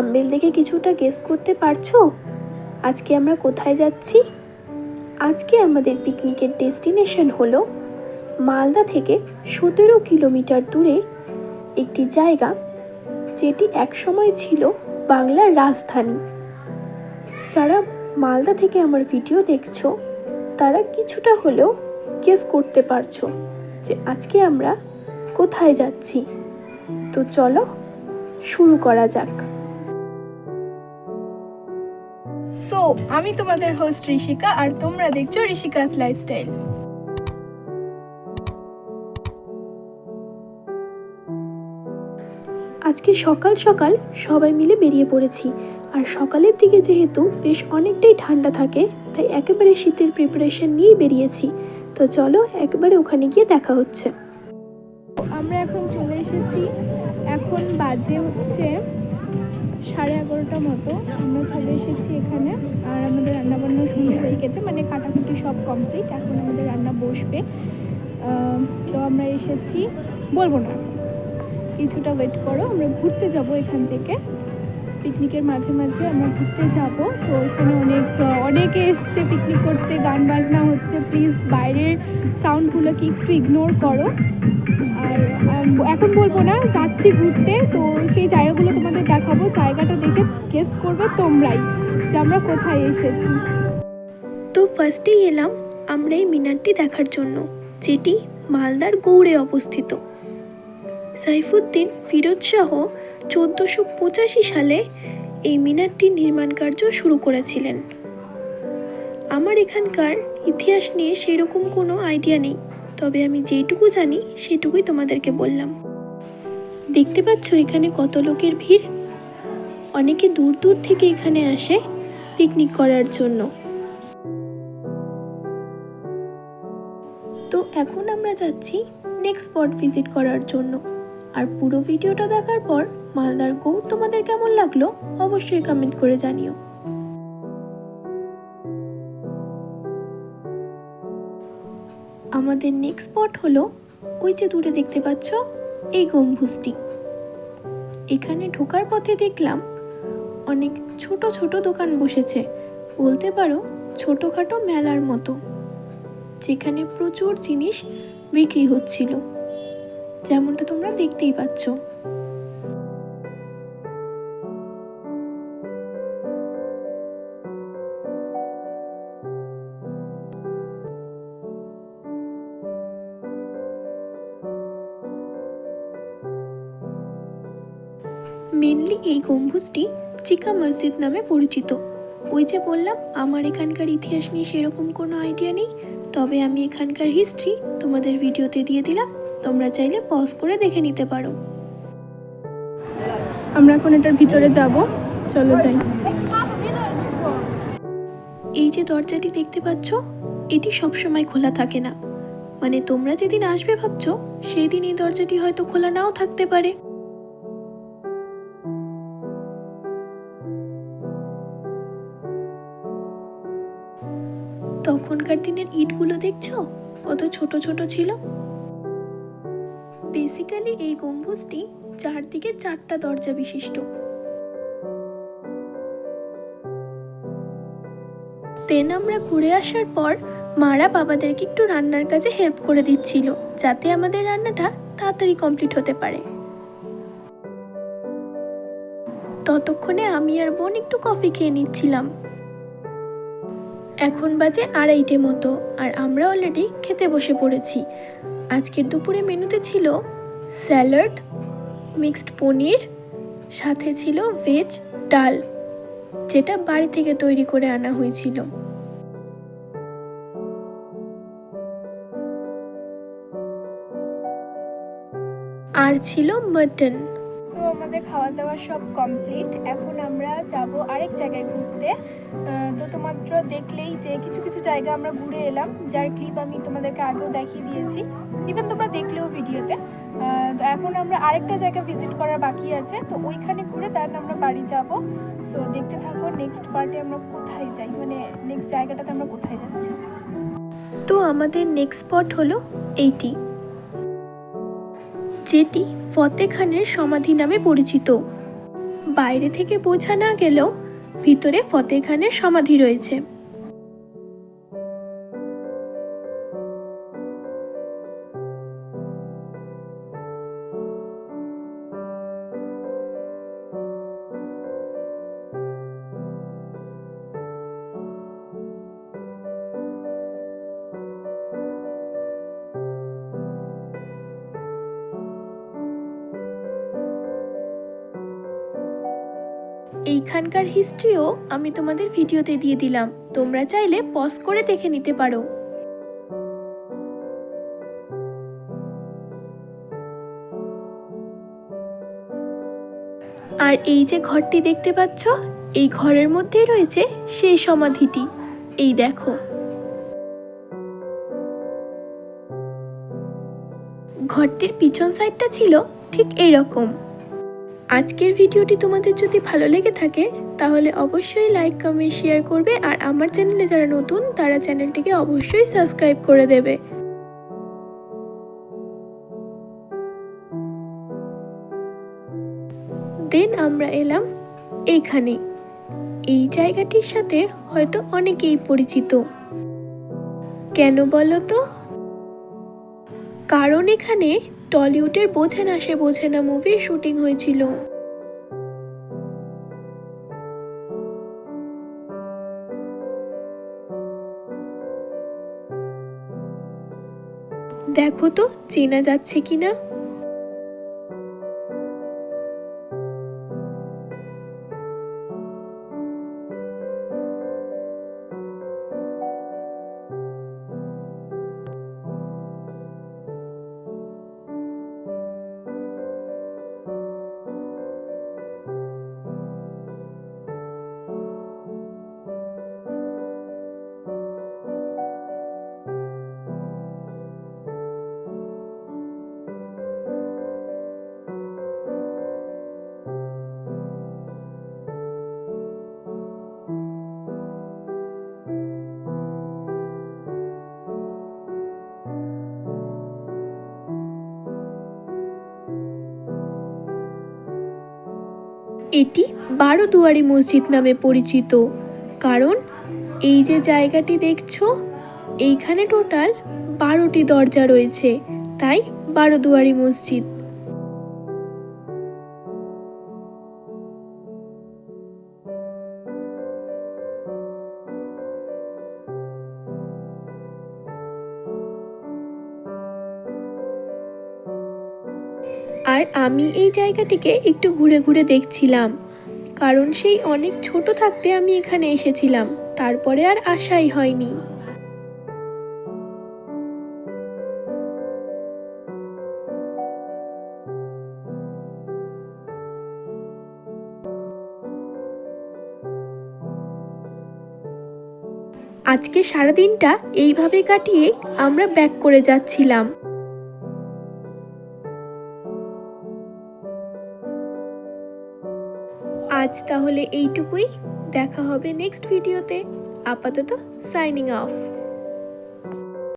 Thumbnail দেখে কিছুটা guess করতে পারছো আজকে আমরা কোথায় যাচ্ছি? আজকে আমাদের পিকনিকের ডেস্টিনেশন হলো মালদা থেকে 17 কিলোমিটার দূরে একটি জায়গা, যেটি একসময় ছিল বাংলার রাজধানী। যারা মালদা থেকে আমার ভিডিও দেখছো তারা কিছুটা হলেও গেস করতে পারছো যে আজকে আমরা কোথায় যাচ্ছি। তো চলো শুরু করা যাক। সো আমি তোমাদের হোস্ট ঋষিকা, আর তোমরা দেখছো ঋষিকাস লাইফস্টাইল। আজকে সকাল সকাল সবাই মিলে বেরিয়ে পড়েছি, আর সকালের দিকে যেহেতু বেশ অনেকটাই ঠান্ডা থাকে তাই একেবারে শীতের প্রিপারেশন নিয়েই বেরিয়েছি। তো চলো একবারে ওখানে গিয়ে দেখা হচ্ছে। আমরা এখন চলে এসেছি, এখন বাজে হচ্ছে 11:30 মতো। আমরা চলে এসেছি এখানে, আর আমাদের রান্নাবান্না শুরু হয়ে গেছে, মানে কাটাকুটি সব কমপ্লিট। এখন আমাদের রান্না বসবে। তো আমরা এসেছি, বলবো না, কিছুটা ওয়েট করো। আমরা ঘুরতে যাব এখান থেকে, পিকনিকের মাঝে মাঝে আমরা ঘুরতে যাব। তো এখানে অনেকে এসছে পিকনিক করতে, গান বাজনা হচ্ছে। প্লিজ বাইরের সাউন্ডগুলোকে একটু ইগনোর করো। আর এখন বলবো না, যাচ্ছি ঘুরতে, তো সেই জায়গাগুলো তোমাদের দেখাবো। জায়গাটা দেখে গেস করবে তোমরাই যে আমরা কোথায় এসেছি। তো ফার্স্টেই এলাম আমরা এই মিনারটি দেখার জন্য, যেটি মালদার গৌড়ে অবস্থিত। সাইফুদ্দিন ফিরোজ শাহ 1485 সালে এই মিনারটির নির্মাণ কার্য শুরু করেছিলেন। আমার এখানকার ইতিহাস নিয়ে সেরকম কোনো আইডিয়া নেই, তবে আমি যেটুকু জানি সেটুকুই তোমাদেরকে বললাম। দেখতে পাচ্ছ এখানে কত লোকের ভিড়। অনেকে দূর দূর থেকে এখানে আসে পিকনিক করার জন্য। তো এখন আমরা যাচ্ছি নেক্সট স্পট ভিজিট করার জন্য। আর পুরো ভিডিওটা দেখার পর মালদার গৌড় তোমাদের কেমন লাগলো অবশ্যই কমেন্ট করে জানিও। আমাদের নেক্সট স্পট হলো ওই যে দূরে দেখতে পাচ্ছ এই গম্বুজটি। এখানে ঢোকার পথে দেখলাম অনেক ছোট ছোট দোকান বসেছে, বলতে পারো ছোটখাটো মেলার মতো, যেখানে প্রচুর জিনিস বিক্রি হচ্ছিল, যেমনটা তোমরা দেখতেই পাচ্ছ। মেনলি এই গম্বুজটি চিকা মসজিদ নামে পরিচিত। ওই যে বললাম আমার এখানকার ইতিহাস নিয়ে সেরকম কোনো আইডিয়া নেই, তবে আমি এখানকার হিস্ট্রি তোমাদের ভিডিওতে দিয়ে দিলাম, তোমরা চাইলে পজ করে দেখে নিতে পারো। আমরা এখন এটার ভিতরে যাব, চলো যাই। এই যে দরজাটি দেখতে পাচ্ছ এটি সবসময় খোলা থাকে না, মানে তোমরা যেদিন আসবে ভাবছো সেই দিন এই দরজাটি হয়তো খোলা নাও থাকতে পারে। তখনকার দিনের ইটগুলো দেখছো কত ছোট ছোট ছিল। বেসিক্যালি এই গম্বুজটি চারদিকে 4টা দরজা বিশিষ্ট। দেন আমরা ঘুরে আসার পর মারা বাবাদেরকে একটু রান্নার কাজে হেল্প করে দিচ্ছিল, যাতে আমাদের রান্নাটা তাড়াতাড়ি কমপ্লিট হতে পারে। ততক্ষণে আমি আর বোন একটু কফি খেয়ে নিচ্ছিলাম। এখন বাজে 2:30 মতো, আর আমরা অলরেডি খেতে বসে পড়েছি। আজকের দুপুরে মেনুতে ছিল স্যালাড, মিক্সড পনির, সাথে ছিল ভেজ ডাল, যেটা বাড়ি থেকে তৈরি করে আনা হয়েছিল। আর ছিল মাটন। তো আমাদের খাওয়া দাওয়া সব কমপ্লিট। এখন আমরা যাব আরেক জায়গায় ঘুরতে। তো তোমাদের দেখলেই যে কিছু কিছু জায়গা আমরা ঘুরে এলাম, যার ক্লিপ আমি তোমাদেরকে আগেও দেখিয়ে দিয়েছি, ইভেন তোমরা দেখলেও ভিডিওতে। তো এখন আমরা আরেকটা জায়গা ভিজিট করার বাকি আছে, তো ওইখানে ঘুরে তার আমরা বাড়ি যাব। সো দেখতে থাকো নেক্সট পার্টে আমরা কোথায় যাই, মানে নেক্সট জায়গাটাতে আমরা কোথায় যাচ্ছি। তো আমাদের নেক্সট স্পট হলো এইটি, যেটি ফতে খানের সমাধি নামে পরিচিত। বাইরে থেকে বোঝা না গেলেও ভিতরে ফতেহ খানের সমাধি রয়েছে। এইখানকার হিস্ট্রিও আমি তোমাদের ভিডিওতে দিয়ে দিলাম, তোমরা চাইলে পজ করে দেখে নিতে পারো। আর এই যে ঘরটি দেখতে পাচ্ছ, এই ঘরের মধ্যেই রয়েছে সেই সমাধিটি। এই দেখো, ঘরটির পিছন সাইডটা ছিল ঠিক এইরকম। আজকের ভিডিওটি তোমাদের যদি ভালো লেগে থাকে তাহলে অবশ্যই লাইক, কমেন্ট, শেয়ার করবে। আর আমার চ্যানেলে যারা নতুন তারা চ্যানেলটিকে অবশ্যই সাবস্ক্রাইব করে দেবে। দেন আমরা এলাম এইখানে। এই জায়গাটির সাথে হয়তো অনেকেই পরিচিত। কেন বলো তো? কারণ এখানে টলিউডের বোঝে না সে বোঝে না মুভির শুটিং হয়েছিল। দেখো তো চেনা যাচ্ছে কিনা। এটি 12 দুয়ারি মসজিদ নামে পরিচিত, কারণ এই যে জায়গাটি দেখছো এইখানে টোটাল 12টি দরজা রয়েছে, তাই 12 দুয়ারি মসজিদ। আর আমি এই জায়গাটিকে একটু ঘুরে ঘুরে দেখছিলাম, কারণ সেই অনেক ছোট থাকতে আমি এখানে এসেছিলাম, তারপরে আর আসাই হয়নি। আজকে সারাদিনটা এইভাবে কাটিয়ে আমরা ব্যাক করে যাচ্ছিলাম। আজ তাহলে এইটুকুই, দেখা হবে নেক্সট ভিডিওতে। আপাতত সাইনিং অফ।